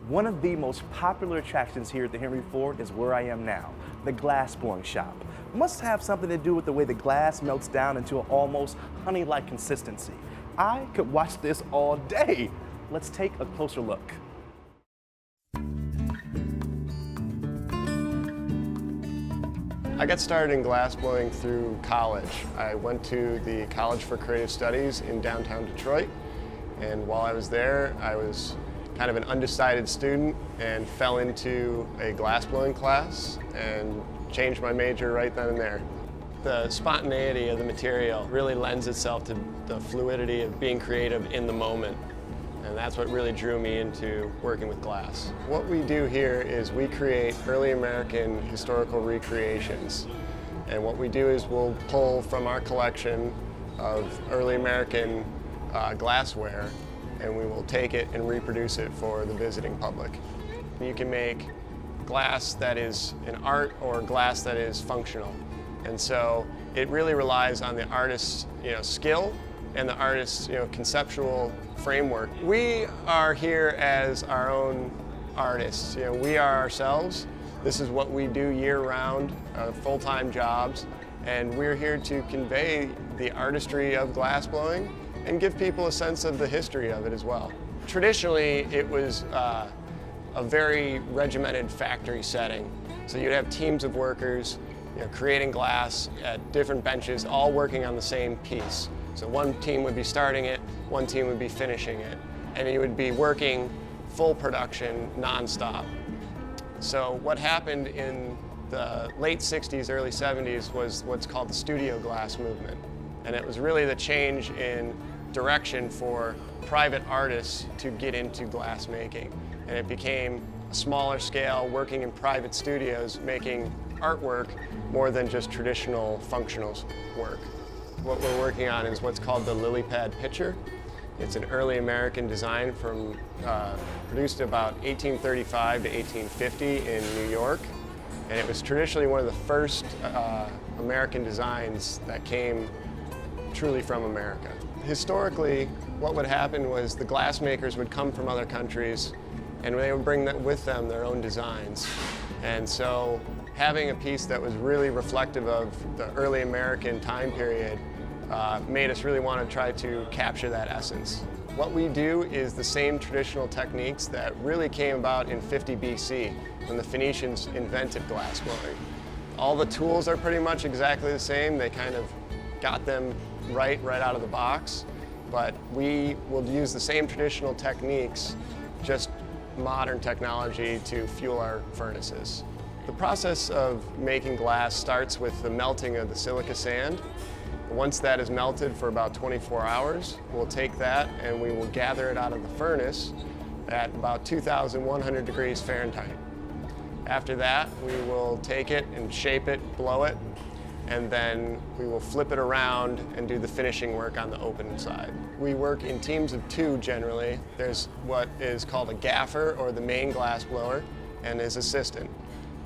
One of the most popular attractions here at the Henry Ford is where I am now, the glassblowing shop. Must have something to do with the way the glass melts down into an almost honey-like consistency. I could watch this all day. Let's take a closer look. I got started in glassblowing through college. I went to the College for Creative Studies in downtown Detroit, and while I was there, I was kind of an undecided student and fell into a glassblowing class and changed my major right then and there. The spontaneity of the material really lends itself to the fluidity of being creative in the moment. And that's what really drew me into working with glass. What we do here is we create early American historical recreations. And what we do is we'll pull from our collection of early American glassware, and we will take it and reproduce it for the visiting public. You can make glass that is an art or glass that is functional. And so it really relies on the artist's skill and the artist's conceptual framework. We are here as our own artists. We are ourselves. This is what we do year-round, full-time jobs, and we're here to convey the artistry of glassblowing and give people a sense of the history of it as well. Traditionally, it was a very regimented factory setting. So you'd have teams of workers creating glass at different benches, all working on the same piece. So one team would be starting it, one team would be finishing it, and you would be working full production nonstop. So what happened in the late 60s, early 70s was what's called the studio glass movement. And it was really the change in direction for private artists to get into glass making. And it became a smaller scale, working in private studios, making artwork more than just traditional functional work. What we're working on is what's called the lily pad pitcher. It's an early American design produced about 1835 to 1850 in New York. And it was traditionally one of the first American designs that came truly from America. Historically, what would happen was the glassmakers would come from other countries and they would bring with them their own designs. And so having a piece that was really reflective of the early American time period made us really want to try to capture that essence. What we do is the same traditional techniques that really came about in 50 BC when the Phoenicians invented glassblowing. All the tools are pretty much exactly the same. They kind of got them right out of the box, but we will use the same traditional techniques, just modern technology to fuel our furnaces. The process of making glass starts with the melting of the silica sand. Once that is melted for about 24 hours, we'll take that and we will gather it out of the furnace at about 2,100 degrees Fahrenheit. After that, we will take it and shape it, blow it, and then we will flip it around and do the finishing work on the open side. We work in teams of two generally. There's what is called a gaffer, or the main glass blower, and his assistant.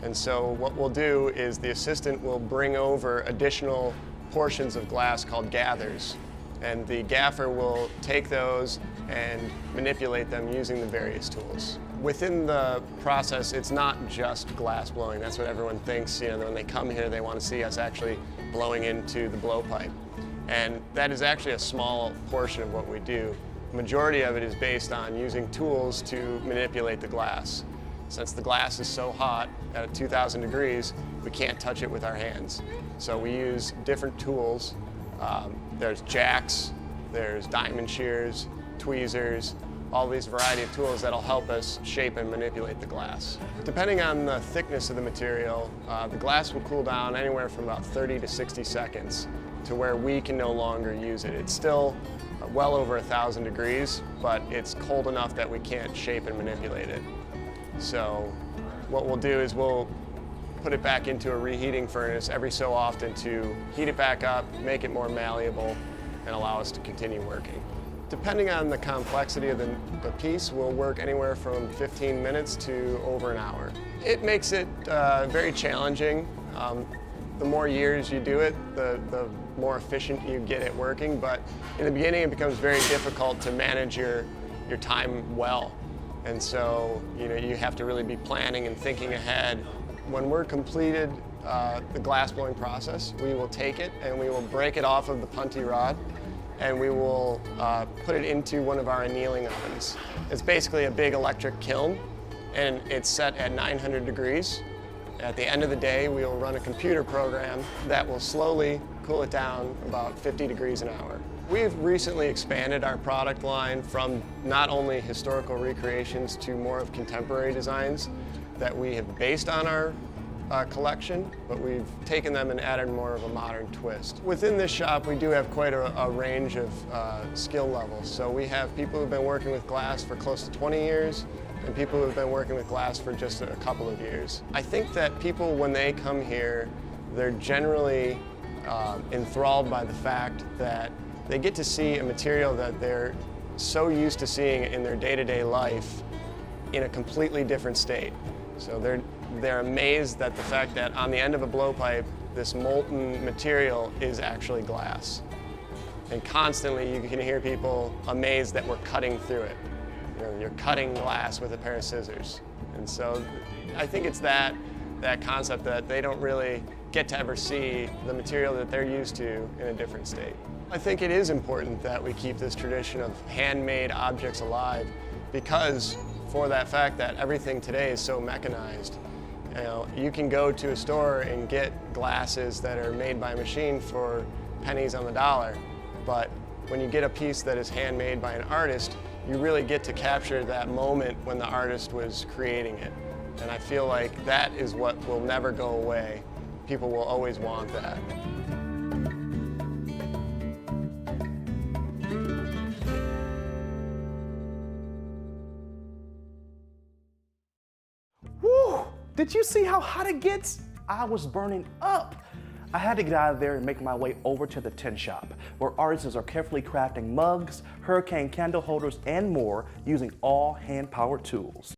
And so what we'll do is the assistant will bring over additional portions of glass called gathers, and the gaffer will take those and manipulate them using the various tools. Within the process, it's not just glass blowing. That's what everyone thinks. When they come here, they want to see us actually blowing into the blowpipe. And that is actually a small portion of what we do. The majority of it is based on using tools to manipulate the glass. Since the glass is so hot at 2,000 degrees, we can't touch it with our hands. So we use different tools. There's jacks, there's diamond shears, tweezers, all these variety of tools that'll help us shape and manipulate the glass. Depending on the thickness of the material, the glass will cool down anywhere from about 30 to 60 seconds to where we can no longer use it. It's still well over 1,000 degrees, but it's cold enough that we can't shape and manipulate it. So what we'll do is we'll put it back into a reheating furnace every so often to heat it back up, make it more malleable, and allow us to continue working. Depending on the complexity of the piece, we'll work anywhere from 15 minutes to over an hour. It makes it very challenging. The more years you do it, the more efficient you get at working, but in the beginning it becomes very difficult to manage your time well. And so, you have to really be planning and thinking ahead. When we're completed the glass blowing process, we will take it and we will break it off of the punty rod, and we will put it into one of our annealing ovens. It's basically a big electric kiln, and it's set at 900 degrees. At the end of the day, we will run a computer program that will slowly cool it down about 50 degrees an hour. We've recently expanded our product line from not only historical recreations to more of contemporary designs that we have based on our collection, but we've taken them and added more of a modern twist. Within this shop, we do have quite a range of skill levels. So we have people who've been working with glass for close to 20 years, and people who have been working with glass for just a couple of years. I think that people, when they come here, they're generally enthralled by the fact that they get to see a material that they're so used to seeing in their day-to-day life in a completely different state. So they're amazed at the fact that on the end of a blowpipe, this molten material is actually glass. And constantly you can hear people amazed that we're cutting through it. You're cutting glass with a pair of scissors. And so I think it's that concept that they don't really get to ever see the material that they're used to in a different state. I think it is important that we keep this tradition of handmade objects alive, because for that fact that everything today is so mechanized. You can go to a store and get glasses that are made by a machine for pennies on the dollar, but when you get a piece that is handmade by an artist, you really get to capture that moment when the artist was creating it. And I feel like that is what will never go away. People will always want that. Woo! Did you see how hot it gets? I was burning up. I had to get out of there and make my way over to the tin shop, where artisans are carefully crafting mugs, hurricane candle holders, and more using all hand-powered tools.